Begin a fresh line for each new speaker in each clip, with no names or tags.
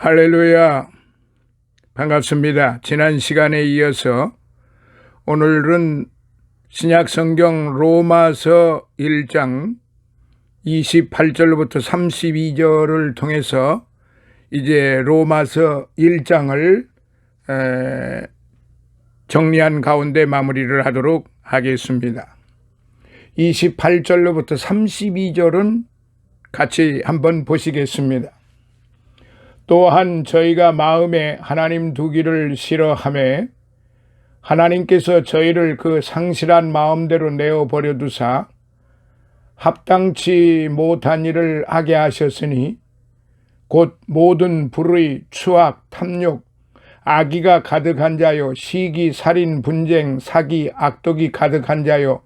할렐루야. 반갑습니다. 지난 시간에 이어서 오늘은 신약성경 로마서 1장 28절부터 32절을 통해서 이제 로마서 1장을 정리한 가운데 마무리를 하도록 하겠습니다. 28절로부터 32절은 같이 한번 보시겠습니다. 또한 저희가 마음에 하나님 두기를 싫어하매 하나님께서 저희를 그 상실한 마음대로 내어버려 두사 합당치 못한 일을 하게 하셨으니 곧 모든 불의, 추악, 탐욕, 악의가 가득한 자요, 시기, 살인, 분쟁, 사기, 악독이 가득한 자요,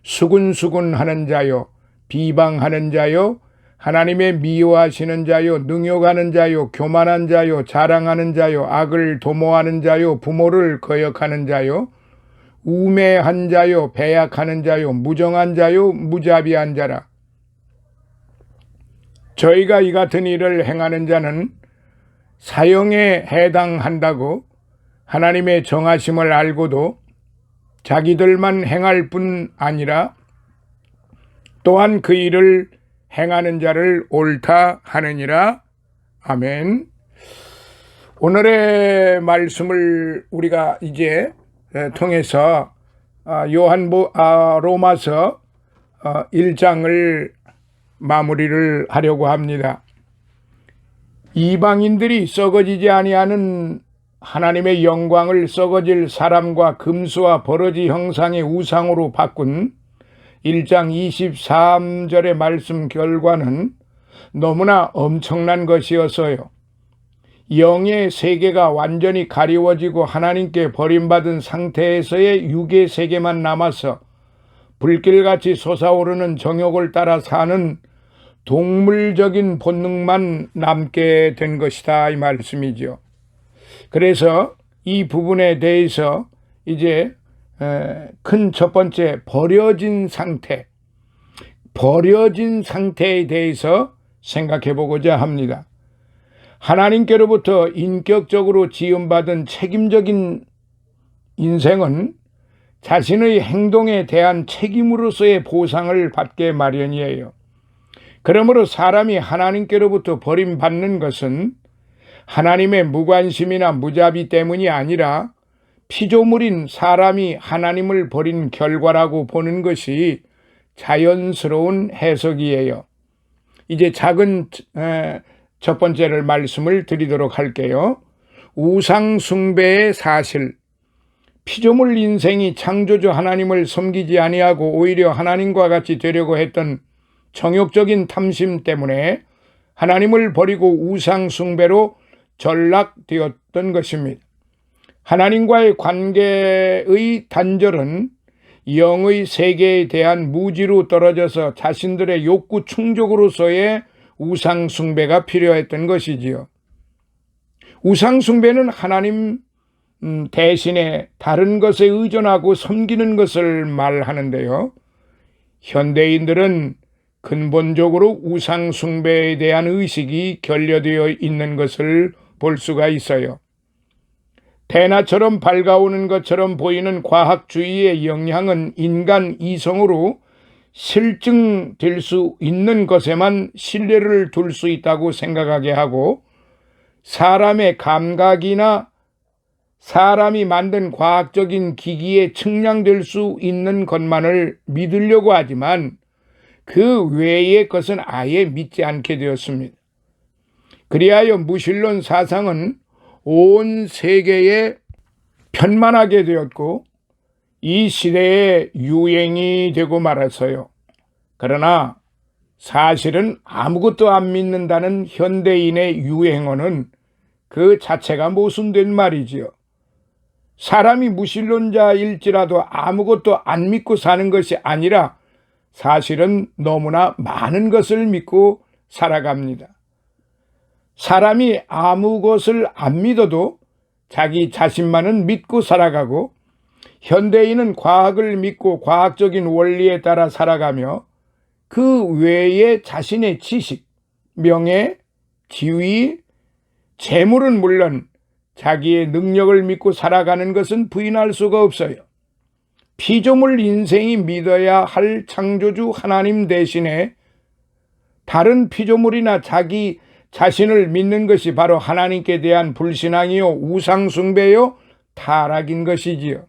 수군수군하는 자요, 비방하는 자요, 하나님의 미워하시는 자요, 능욕하는 자요, 교만한 자요, 자랑하는 자요, 악을 도모하는 자요, 부모를 거역하는 자요, 우매한 자요, 배약하는 자요, 무정한 자요, 무자비한 자라. 저희가 이 같은 일을 행하는 자는 사형에 해당한다고 하나님의 정하심을 알고도 자기들만 행할 뿐 아니라 또한 그 일을 행하는 자를 옳다 하느니라. 아멘. 오늘의 말씀을 우리가 이제 통해서 로마서 1장을 마무리를 하려고 합니다. 이방인들이 썩어지지 아니하는 하나님의 영광을 썩어질 사람과 금수와 버러지 형상의 우상으로 바꾼 1장 23절의 말씀 결과는 너무나 엄청난 것이어서요. 영의 세계가 완전히 가리워지고 하나님께 버림받은 상태에서의 육의 세계만 남아서 불길같이 솟아오르는 정욕을 따라 사는 동물적인 본능만 남게 된 것이다, 이 말씀이죠. 그래서 이 부분에 대해서 이제 큰 첫 번째 버려진 상태에 대해서 생각해 보고자 합니다. 하나님께로부터 인격적으로 지음받은 책임적인 인생은 자신의 행동에 대한 책임으로서의 보상을 받게 마련이에요. 그러므로 사람이 하나님께로부터 버림받는 것은 하나님의 무관심이나 무자비 때문이 아니라 피조물인 사람이 하나님을 버린 결과라고 보는 것이 자연스러운 해석이에요. 이제 작은 첫 번째를 말씀을 드리도록 할게요. 우상 숭배의 사실. 피조물 인생이 창조주 하나님을 섬기지 아니하고 오히려 하나님과 같이 되려고 했던 정욕적인 탐심 때문에 하나님을 버리고 우상 숭배로 전락되었던 것입니다. 하나님과의 관계의 단절은 영의 세계에 대한 무지로 떨어져서 자신들의 욕구 충족으로서의 우상 숭배가 필요했던 것이지요. 우상 숭배는 하나님 대신에 다른 것에 의존하고 섬기는 것을 말하는데요. 현대인들은 근본적으로 우상 숭배에 대한 의식이 결여되어 있는 것을 볼 수가 있어요. 대나처럼 밝아오는 것처럼 보이는 과학주의의 영향은 인간 이성으로 실증될 수 있는 것에만 신뢰를 둘 수 있다고 생각하게 하고 사람의 감각이나 사람이 만든 과학적인 기기에 측량될 수 있는 것만을 믿으려고 하지만 그 외의 것은 아예 믿지 않게 되었습니다. 그리하여 무신론 사상은 온 세계에 편만하게 되었고 이 시대의 유행이 되고 말았어요. 그러나 사실은 아무것도 안 믿는다는 현대인의 유행어는 그 자체가 모순된 말이지요. 사람이 무신론자일지라도 아무것도 안 믿고 사는 것이 아니라 사실은 너무나 많은 것을 믿고 살아갑니다. 사람이 아무 것을 안 믿어도 자기 자신만은 믿고 살아가고 현대인은 과학을 믿고 과학적인 원리에 따라 살아가며 그 외에 자신의 지식, 명예, 지위, 재물은 물론 자기의 능력을 믿고 살아가는 것은 부인할 수가 없어요. 피조물 인생이 믿어야 할 창조주 하나님 대신에 다른 피조물이나 자기 자신을 믿는 것이 바로 하나님께 대한 불신앙이요, 우상숭배요, 타락인 것이지요.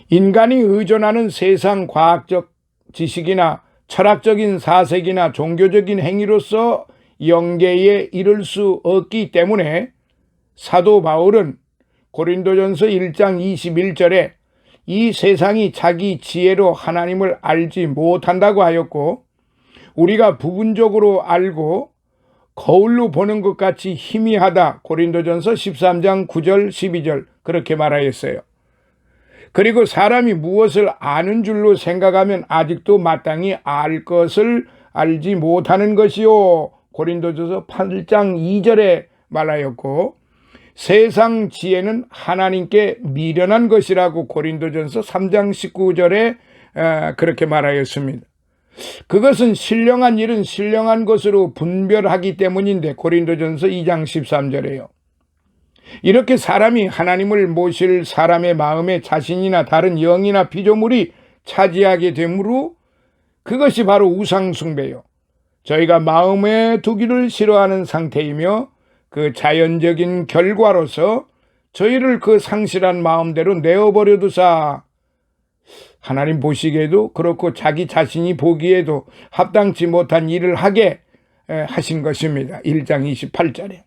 인간이 의존하는 세상 과학적 지식이나 철학적인 사색이나 종교적인 행위로서 영계에 이를 수 없기 때문에 사도 바울은 고린도전서 1장 21절에 이 세상이 자기 지혜로 하나님을 알지 못한다고 하였고, 우리가 부분적으로 알고 거울로 보는 것 같이 희미하다, 고린도전서 13장 9절 12절 그렇게 말하였어요. 그리고 사람이 무엇을 아는 줄로 생각하면 아직도 마땅히 알 것을 알지 못하는 것이요, 고린도전서 8장 2절에 말하였고, 세상 지혜는 하나님께 미련한 것이라고 고린도전서 3장 19절에 그렇게 말하였습니다. 그것은 신령한 일은 신령한 것으로 분별하기 때문인데, 고린도전서 2장 13절에요. 이렇게 사람이 하나님을 모실 사람의 마음에 자신이나 다른 영이나 피조물이 차지하게 되므로 그것이 바로 우상숭배요, 저희가 마음에 두기를 싫어하는 상태이며 그 자연적인 결과로서 저희를 그 상실한 마음대로 내어버려 두사 하나님 보시기에도 그렇고 자기 자신이 보기에도 합당치 못한 일을 하게 하신 것입니다. 1장 28절에.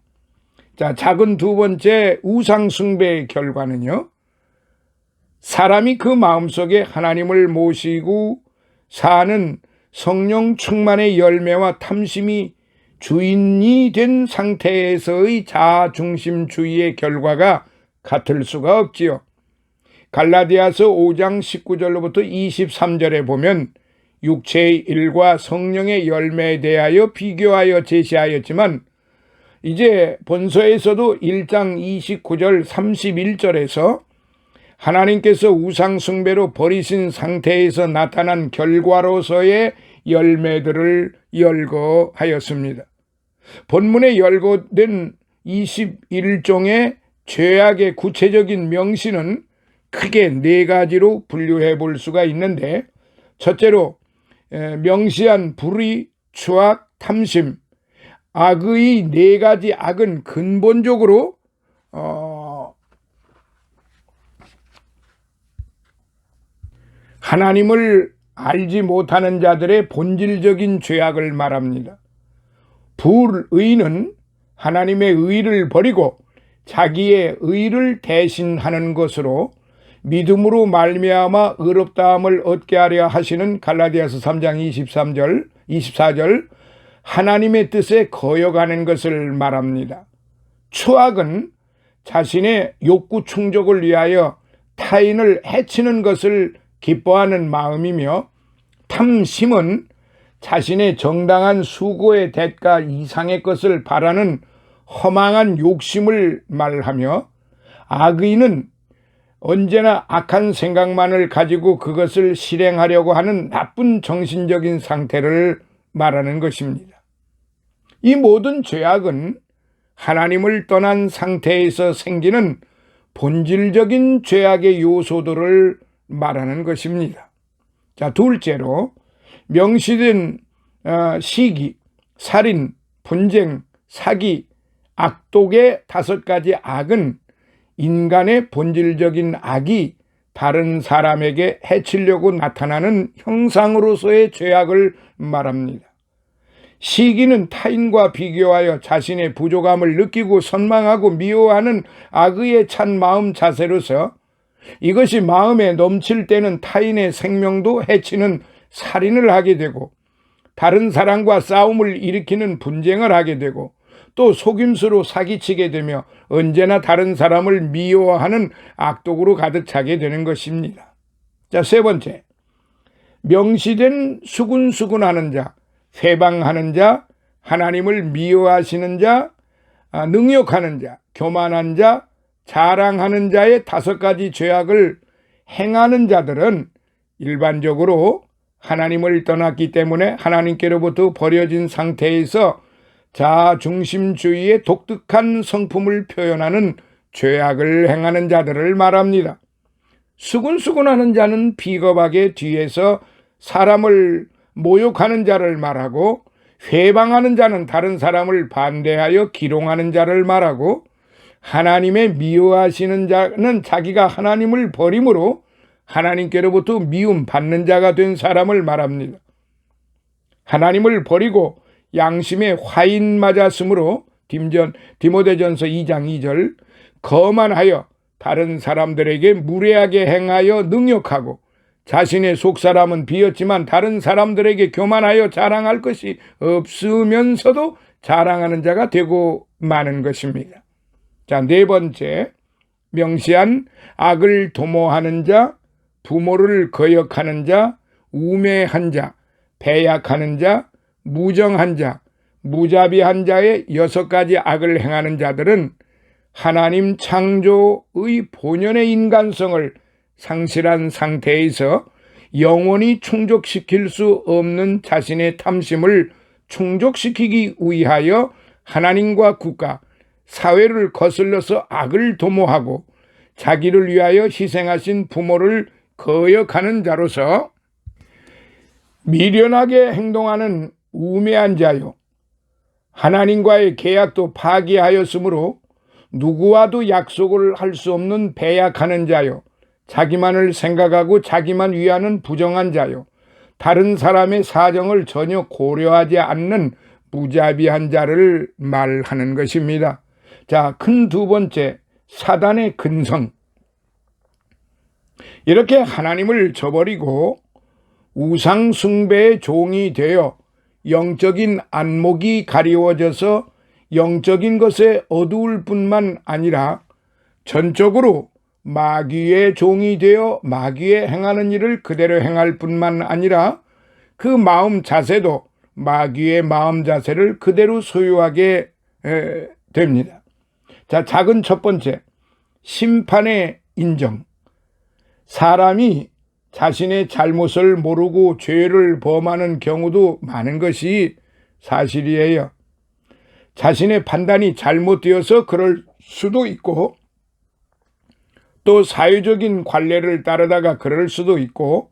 자, 작은 두 번째 우상숭배의 결과는요, 사람이 그 마음속에 하나님을 모시고 사는 성령 충만의 열매와 탐심이 주인이 된 상태에서의 자아중심주의의 결과가 같을 수가 없지요. 갈라디아서 5장 19절로부터 23절에 보면 육체의 일과 성령의 열매에 대하여 비교하여 제시하였지만, 이제 본서에서도 1장 29절 31절에서 하나님께서 우상숭배로 버리신 상태에서 나타난 결과로서의 열매들을 열거하였습니다. 본문에 열거된 21종의 죄악의 구체적인 명시는 크게 네 가지로 분류해 볼 수가 있는데, 첫째로 명시한 불의, 추악, 탐심, 악의 네 가지 악은 근본적으로 하나님을 알지 못하는 자들의 본질적인 죄악을 말합니다. 불의는 하나님의 의를 버리고 자기의 의를 대신하는 것으로 믿음으로 말미암아 의롭다함을 얻게 하려 하시는 갈라디아서 3장 23절, 24절 하나님의 뜻에 거역하는 것을 말합니다. 추악은 자신의 욕구 충족을 위하여 타인을 해치는 것을 기뻐하는 마음이며, 탐심은 자신의 정당한 수고의 대가 이상의 것을 바라는 허망한 욕심을 말하며, 악의는 언제나 악한 생각만을 가지고 그것을 실행하려고 하는 나쁜 정신적인 상태를 말하는 것입니다. 이 모든 죄악은 하나님을 떠난 상태에서 생기는 본질적인 죄악의 요소들을 말하는 것입니다. 자, 둘째로 명시된 시기, 살인, 분쟁, 사기, 악독의 5가지 악은 인간의 본질적인 악이 다른 사람에게 해치려고 나타나는 형상으로서의 죄악을 말합니다. 시기는 타인과 비교하여 자신의 부족함을 느끼고 선망하고 미워하는 악의에 찬 마음 자세로서 이것이 마음에 넘칠 때는 타인의 생명도 해치는 살인을 하게 되고, 다른 사람과 싸움을 일으키는 분쟁을 하게 되고, 또 속임수로 사기치게 되며 언제나 다른 사람을 미워하는 악독으로 가득 차게 되는 것입니다. 자, 세 번째, 명시된 수군수군하는 자, 회방하는 자, 하나님을 미워하시는 자, 능욕하는 자, 교만한 자, 자랑하는 자의 5가지 죄악을 행하는 자들은 일반적으로 하나님을 떠났기 때문에 하나님께로부터 버려진 상태에서 자중심주의의 독특한 성품을 표현하는 죄악을 행하는 자들을 말합니다. 수군수군하는 자는 비겁하게 뒤에서 사람을 모욕하는 자를 말하고, 회방하는 자는 다른 사람을 반대하여 기롱하는 자를 말하고, 하나님의 미워하시는 자는 자기가 하나님을 버림으로 하나님께로부터 미움 받는 자가 된 사람을 말합니다. 하나님을 버리고 양심에 화인 맞았으므로 디모데전서 2장 2절 거만하여 다른 사람들에게 무례하게 행하여 능욕하고, 자신의 속사람은 비었지만 다른 사람들에게 교만하여 자랑할 것이 없으면서도 자랑하는 자가 되고 마는 것입니다. 자, 네 번째, 명시한 악을 도모하는 자, 부모를 거역하는 자, 우매한 자, 배약하는 자, 무정한 자, 무자비한 자의 6가지 악을 행하는 자들은 하나님 창조의 본연의 인간성을 상실한 상태에서 영원히 충족시킬 수 없는 자신의 탐심을 충족시키기 위하여 하나님과 국가, 사회를 거슬러서 악을 도모하고 자기를 위하여 희생하신 부모를 거역하는 자로서 미련하게 행동하는 우매한 자요, 하나님과의 계약도 파기하였으므로 누구와도 약속을 할 수 없는 배약하는 자요, 자기만을 생각하고 자기만 위하는 부정한 자요, 다른 사람의 사정을 전혀 고려하지 않는 무자비한 자를 말하는 것입니다. 자, 큰 두 번째, 사단의 근성. 이렇게 하나님을 저버리고 우상 숭배의 종이 되어 영적인 안목이 가리워져서 영적인 것에 어두울 뿐만 아니라 전적으로 마귀의 종이 되어 마귀의 행하는 일을 그대로 행할 뿐만 아니라 그 마음 자세도 마귀의 마음 자세를 그대로 소유하게 됩니다. 자, 작은 첫 번째, 심판의 인정. 사람이 자신의 잘못을 모르고 죄를 범하는 경우도 많은 것이 사실이에요. 자신의 판단이 잘못되어서 그럴 수도 있고, 또 사회적인 관례를 따르다가 그럴 수도 있고,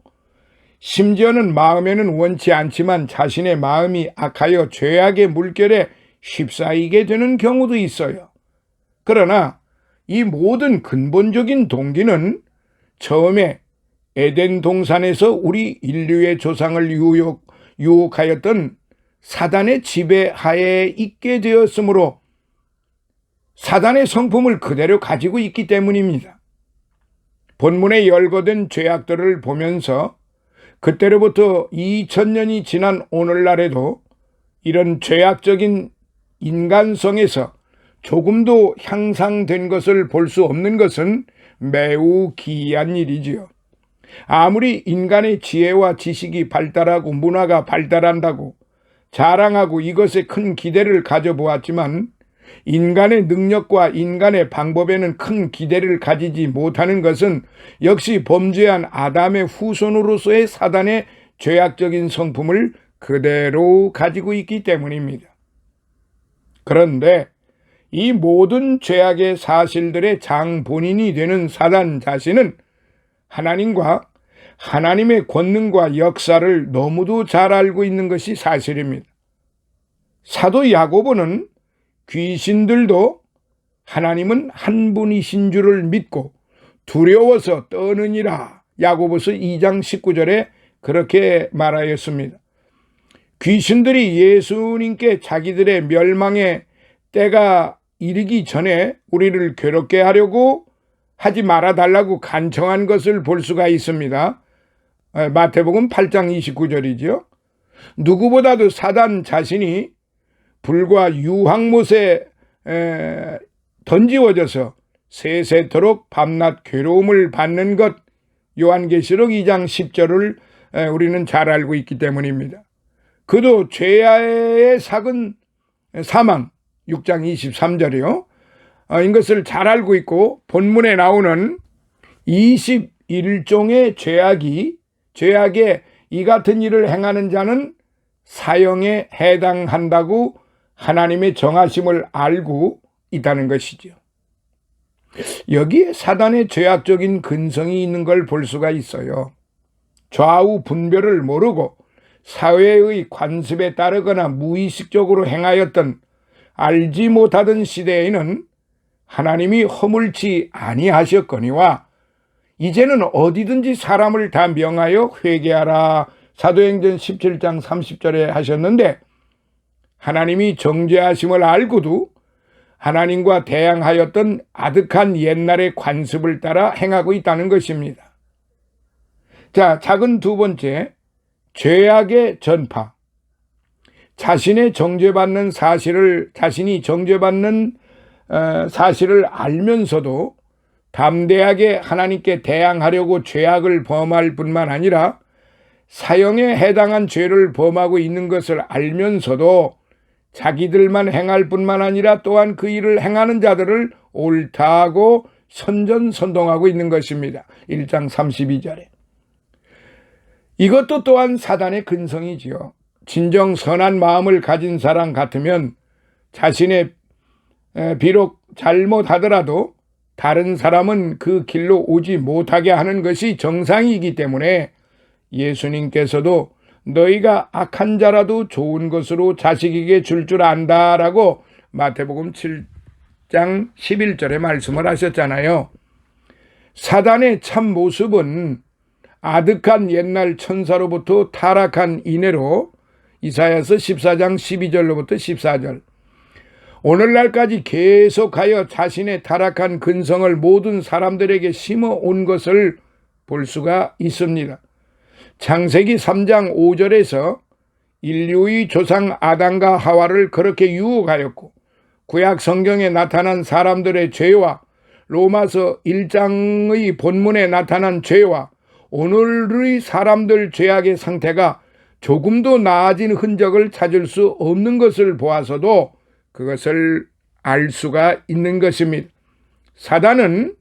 심지어는 마음에는 원치 않지만 자신의 마음이 악하여 죄악의 물결에 휩싸이게 되는 경우도 있어요. 그러나 이 모든 근본적인 동기는 처음에 에덴 동산에서 우리 인류의 조상을 유혹하였던 사단의 지배하에 있게 되었으므로 사단의 성품을 그대로 가지고 있기 때문입니다. 본문에 열거된 죄악들을 보면서 그때로부터 2000년이 지난 오늘날에도 이런 죄악적인 인간성에서 조금도 향상된 것을 볼 수 없는 것은 매우 기이한 일이지요. 아무리 인간의 지혜와 지식이 발달하고 문화가 발달한다고 자랑하고 이것에 큰 기대를 가져보았지만 인간의 능력과 인간의 방법에는 큰 기대를 가지지 못하는 것은 역시 범죄한 아담의 후손으로서의 사단의 죄악적인 성품을 그대로 가지고 있기 때문입니다. 그런데 이 모든 죄악의 사실들의 장본인이 되는 사단 자신은 하나님과 하나님의 권능과 역사를 너무도 잘 알고 있는 것이 사실입니다. 사도 야고보는 귀신들도 하나님은 한 분이신 줄을 믿고 두려워서 떠느니라, 야고보서 2장 19절에 그렇게 말하였습니다. 귀신들이 예수님께 자기들의 멸망의 때가 이르기 전에 우리를 괴롭게 하려고 하지 말아달라고 간청한 것을 볼 수가 있습니다. 마태복음 8장 29절이죠. 누구보다도 사단 자신이 불과 유황못에 던지워져서 세세토록 밤낮 괴로움을 받는 것, 요한계시록 2장 10절을 우리는 잘 알고 있기 때문입니다. 그도 죄의 삭은 사망, 6장 23절이요. 이것을 잘 알고 있고 본문에 나오는 21종의 죄악에 이 같은 일을 행하는 자는 사형에 해당한다고 하나님의 정하심을 알고 있다는 것이죠. 여기에 사단의 죄악적인 근성이 있는 걸 볼 수가 있어요. 좌우 분별을 모르고 사회의 관습에 따르거나 무의식적으로 행하였던 알지 못하던 시대에는 하나님이 허물치 아니하셨거니와 이제는 어디든지 사람을 다 명하여 회개하라 사도행전 17장 30절에 하셨는데, 하나님이 정죄하심을 알고도 하나님과 대항하였던 아득한 옛날의 관습을 따라 행하고 있다는 것입니다. 자, 작은 두 번째, 죄악의 전파. 자신이 정죄받는 사실을 알면서도 담대하게 하나님께 대항하려고 죄악을 범할 뿐만 아니라 사형에 해당한 죄를 범하고 있는 것을 알면서도 자기들만 행할 뿐만 아니라 또한 그 일을 행하는 자들을 옳다고 선전선동하고 있는 것입니다. 1장 32절에. 이것도 또한 사단의 근성이지요. 진정 선한 마음을 가진 사람 같으면 자신의 비록 잘못하더라도 다른 사람은 그 길로 오지 못하게 하는 것이 정상이기 때문에 예수님께서도 너희가 악한 자라도 좋은 것으로 자식에게 줄 줄 안다라고 마태복음 7장 11절에 말씀을 하셨잖아요. 사단의 참 모습은 아득한 옛날 천사로부터 타락한 이내로 이사야서 14장 12절로부터 14절, 오늘날까지 계속하여 자신의 타락한 근성을 모든 사람들에게 심어온 것을 볼 수가 있습니다. 창세기 3장 5절에서 인류의 조상 아담과 하와를 그렇게 유혹하였고, 구약 성경에 나타난 사람들의 죄와 로마서 1장의 본문에 나타난 죄와 오늘의 사람들 죄악의 상태가 조금도 나아진 흔적을 찾을 수 없는 것을 보아서도 그것을 알 수가 있는 것입니다. 사단은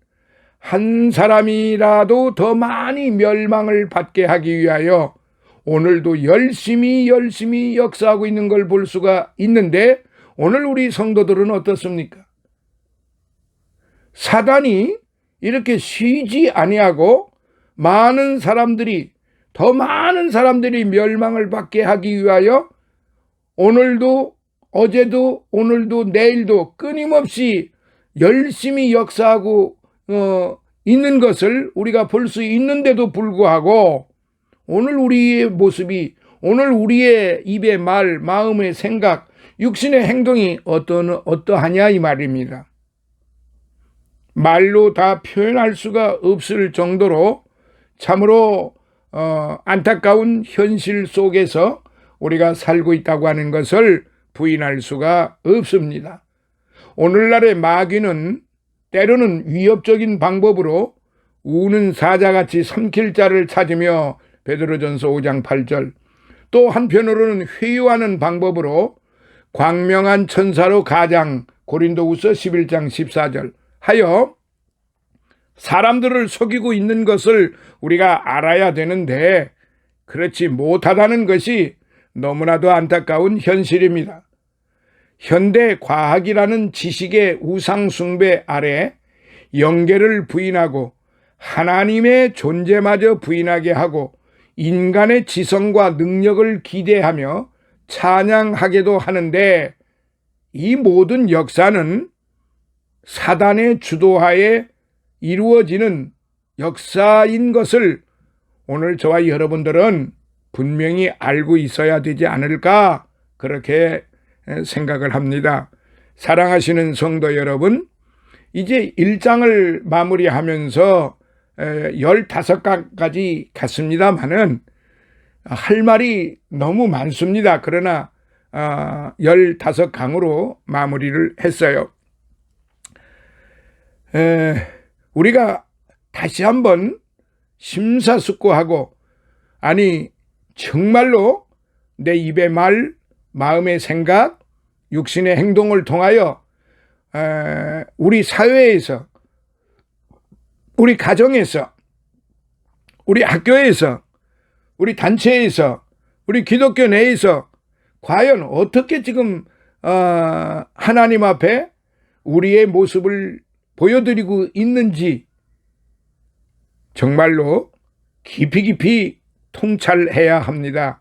한 사람이라도 더 많이 멸망을 받게 하기 위하여 오늘도 열심히 역사하고 있는 걸 볼 수가 있는데, 오늘 우리 성도들은 어떻습니까? 사단이 이렇게 쉬지 아니하고 더 많은 사람들이 멸망을 받게 하기 위하여 오늘도 어제도 오늘도 내일도 끊임없이 열심히 역사하고 있는 것을 우리가 볼 수 있는데도 불구하고 오늘 우리의 모습이, 오늘 우리의 입의 말, 마음의 생각, 육신의 행동이 어떠하냐 이 말입니다. 말로 다 표현할 수가 없을 정도로 참으로 안타까운 현실 속에서 우리가 살고 있다고 하는 것을 부인할 수가 없습니다. 오늘날의 마귀는 때로는 위협적인 방법으로 우는 사자같이 삼킬 자를 찾으며 베드로전서 5장 8절, 또 한편으로는 회유하는 방법으로 광명한 천사로 가장 고린도후서 11장 14절 하여 사람들을 속이고 있는 것을 우리가 알아야 되는데 그렇지 못하다는 것이 너무나도 안타까운 현실입니다. 현대 과학이라는 지식의 우상 숭배 아래 영계를 부인하고 하나님의 존재마저 부인하게 하고 인간의 지성과 능력을 기대하며 찬양하게도 하는데, 이 모든 역사는 사단의 주도하에 이루어지는 역사인 것을 오늘 저와 여러분들은 분명히 알고 있어야 되지 않을까, 그렇게 생각을 합니다. 사랑하시는 성도 여러분, 이제 1장을 마무리하면서 15강까지 갔습니다마는 할 말이 너무 많습니다. 그러나 15강으로 마무리를 했어요. 우리가 다시 한번 심사숙고하고, 아니 정말로 내 입의 말, 마음의 생각, 육신의 행동을 통하여 우리 사회에서, 우리 가정에서, 우리 학교에서, 우리 단체에서, 우리 기독교 내에서 과연 어떻게 지금 하나님 앞에 우리의 모습을 보여드리고 있는지 정말로 깊이 통찰해야 합니다.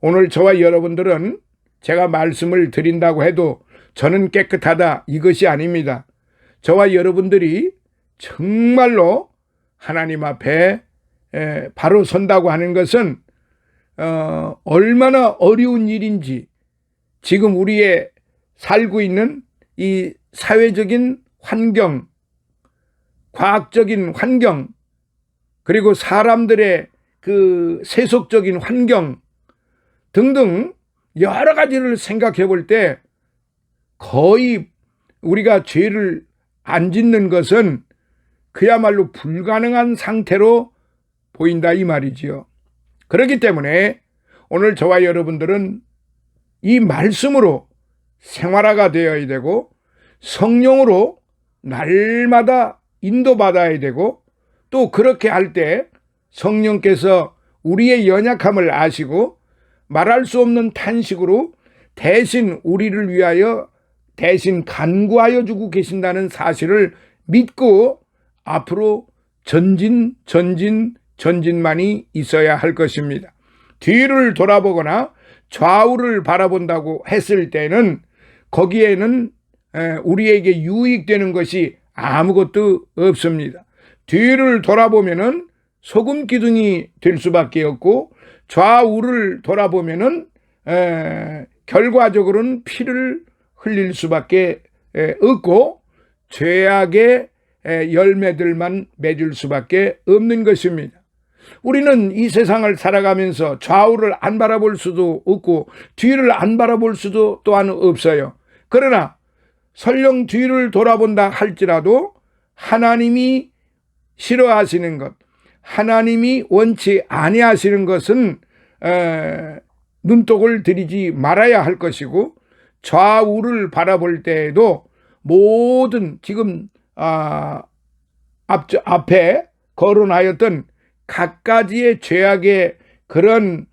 오늘 저와 여러분들은 제가 말씀을 드린다고 해도 저는 깨끗하다 이것이 아닙니다. 저와 여러분들이 정말로 하나님 앞에 바로 선다고 하는 것은 얼마나 어려운 일인지 지금 우리의 살고 있는 이 사회적인 환경, 과학적인 환경, 그리고 사람들의 그 세속적인 환경 등등 여러 가지를 생각해 볼 때 거의 우리가 죄를 안 짓는 것은 그야말로 불가능한 상태로 보인다 이 말이지요. 그렇기 때문에 오늘 저와 여러분들은 이 말씀으로 생활화가 되어야 되고 성령으로 날마다 인도받아야 되고 또 그렇게 할 때 성령께서 우리의 연약함을 아시고 말할 수 없는 탄식으로 대신 우리를 위하여 대신 간구하여 주고 계신다는 사실을 믿고 앞으로 전진만이 있어야 할 것입니다. 뒤를 돌아보거나 좌우를 바라본다고 했을 때는 거기에는 우리에게 유익되는 것이 아무것도 없습니다. 뒤를 돌아보면은 소금 기둥이 될 수밖에 없고 좌우를 돌아보면은 결과적으로는 피를 흘릴 수밖에 없고 죄악의 열매들만 맺을 수밖에 없는 것입니다. 우리는 이 세상을 살아가면서 좌우를 안 바라볼 수도 없고 뒤를 안 바라볼 수도 또한 없어요. 그러나 설령 뒤를 돌아본다 할지라도 하나님이 싫어하시는 것, 하나님이 원치 아니하시는 것은 눈독을 들이지 말아야 할 것이고 좌우를 바라볼 때에도 모든 지금 앞에 거론하였던 각가지의 죄악의 그런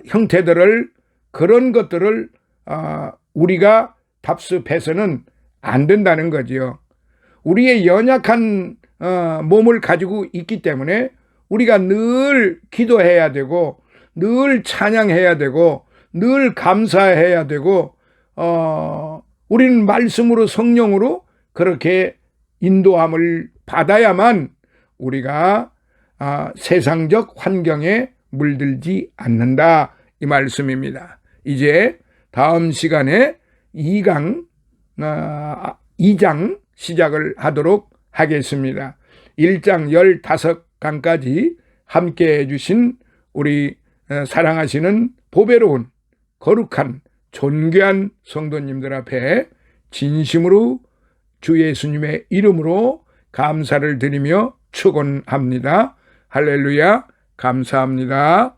형태들을 그런 것들을 우리가 답습해서는 안 된다는 거지요. 우리의 연약한 몸을 가지고 있기 때문에 우리가 늘 기도해야 되고 늘 찬양해야 되고 늘 감사해야 되고 우리는 말씀으로 성령으로 그렇게 인도함을 받아야만 우리가 세상적 환경에 물들지 않는다 이 말씀입니다. 이제 다음 시간에 2장 시작을 하도록 하겠습니다. 1장 15강까지 함께 해주신 우리 사랑하시는 보배로운 거룩한 존귀한 성도님들 앞에 진심으로 주 예수님의 이름으로 감사를 드리며 축원합니다. 할렐루야, 감사합니다.